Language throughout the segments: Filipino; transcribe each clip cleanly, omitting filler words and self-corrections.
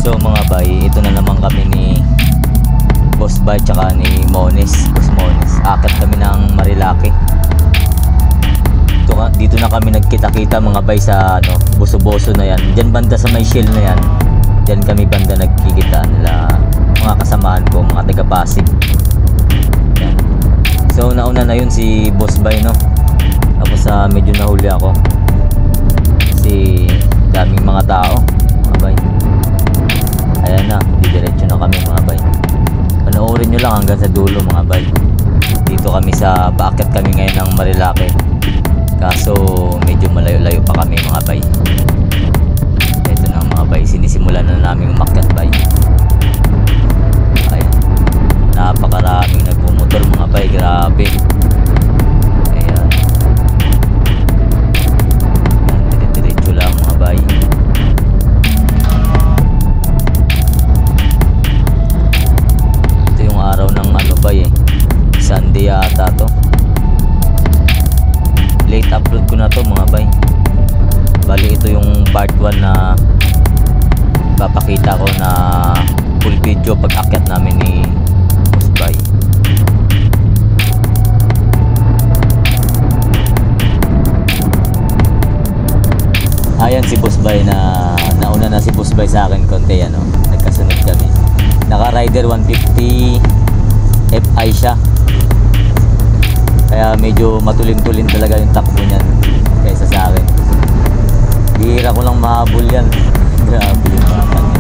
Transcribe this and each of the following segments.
So mga bay, ito na naman kami ni Boss Bay tsaka ni Mones. Boss Mones, akit kami ng Marilaki. Dito na kami nagkita-kita mga bay sa ano, Boso-Boso na yan. Diyan banda sa may Shell na yan. Diyan kami banda nagkikita nila mga kasamahan ko, mga taga Pasig. Yan. So nauna na yun si Boss Bay, no. Tapos medyo nahuli ako. Kasi daming mga tao, mga bay. Ayan na, didiretso na kami mga bay. Panoorin nyo lang hanggang sa dulo mga bay. Dito kami sa paakyat kami ngayon ng Marilaki. Kaso medyo malayo-layo pa kami mga bay. Ito na mga bay, sinisimulan na namin umakyat bay. Ayan, napakaraming nagpumotor mga bay, grabe. Ayan, diretso lang mga bay. Ito yung araw ng ano bay, Sunday yata to. Late upload ko na to mga bay. Bali ito yung part 1 na papakita ko na full video pag akyat namin ni Boss Bay. Ayan si Boss Bay, na nauna na si Boss Bay sa akin konti, ano, nagkasunod kami. Naka rider 150 Fi siya. Kaya medyo matulin-tulin talaga yung takbo niyan kaysa sa akin. Bihira ko lang mahabol yan. Grabe yung mga kanya.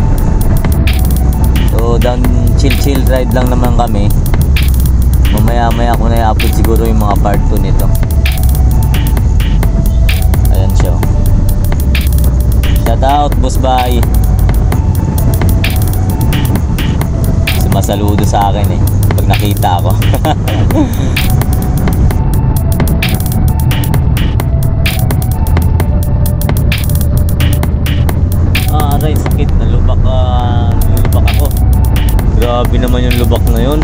So down chill ride lang naman kami. Mamaya ko na i-upload siguro yung mga part 2 nito. Ayan siya. Shout out Boss Bay. Sumasaludo sa akin eh pag nakita ako. Aray, sakit, nalubak ako. Grabe naman yung lubak na yun.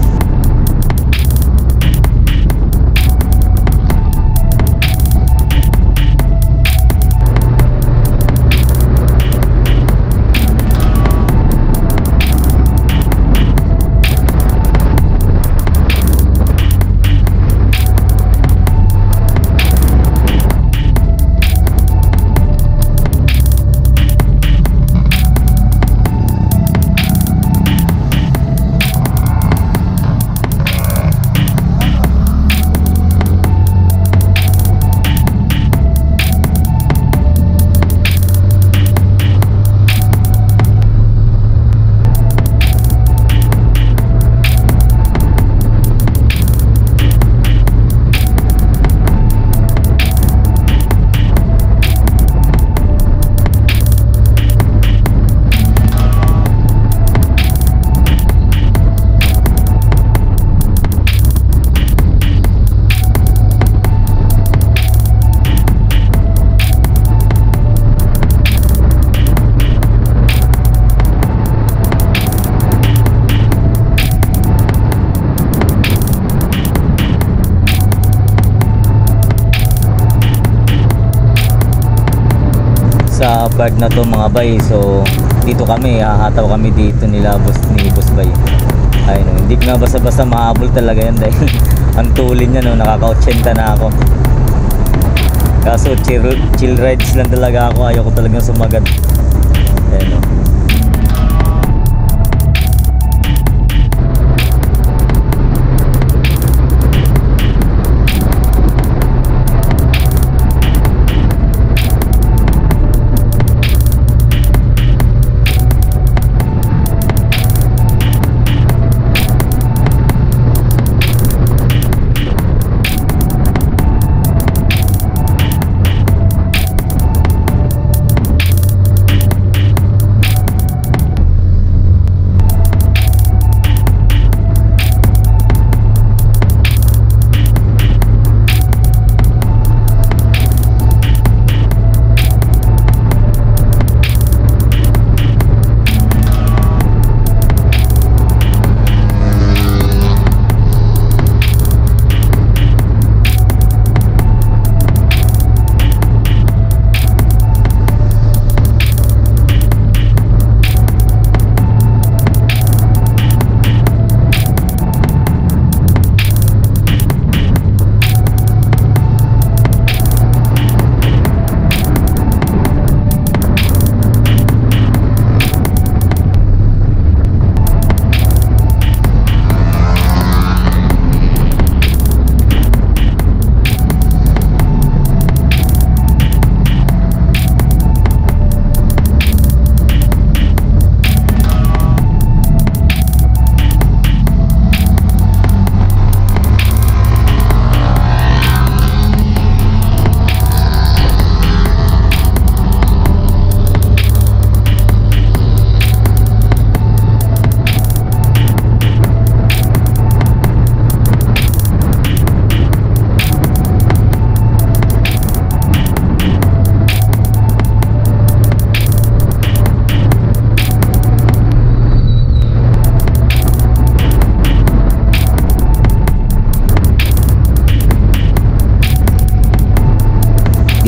Sa part na to mga bay, so dito kami, hahataw kami dito ni Boss Bay. Ayun, hindi nga basta-basta mahabol talaga yan dahil ang tulin niya, no, nakaka-80 na ako. Kaso chill rides lang talaga ako, ayoko talagang sumagad. Ayun, no.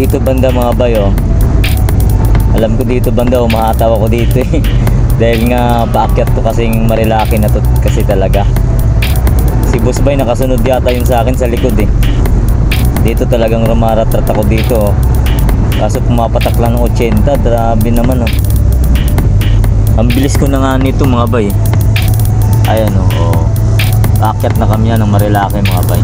dito banda mga bay, oh. Alam ko dito banda, umahataw ako dito eh. Dahil nga paakyat ko kasing Marilaki na to kasi talaga. Si Boss Bay nakasunod yata yun sa akin sa likod eh. Dito talagang rumaratrat ako dito, oh. Kaso pumapatak lang ng 80, grabe naman, oh. Ang bilis ko na nga nito mga bay. Ayan, oh. Paakyat na kami yan ng Marilaki mga bay.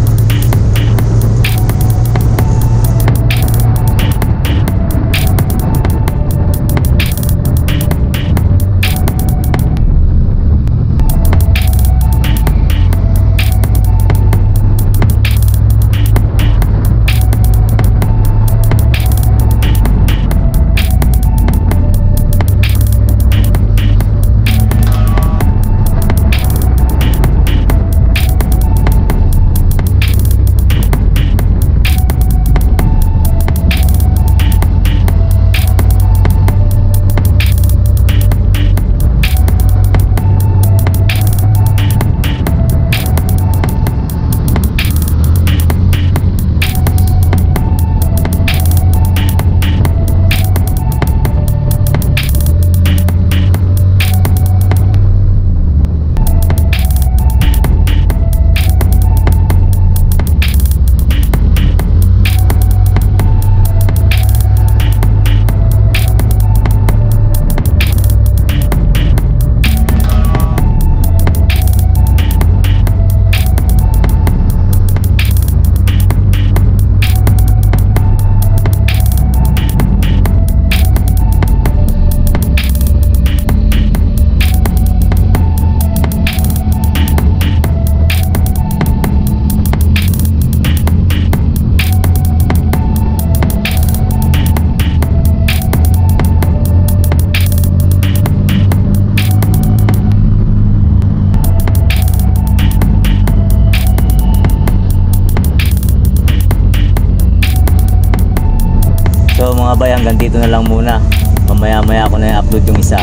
So mga bay, hanggang dito na lang muna. Mamaya-maya ako na i-upload yung isa.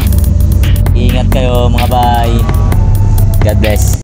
Ingat kayo mga bay. God bless.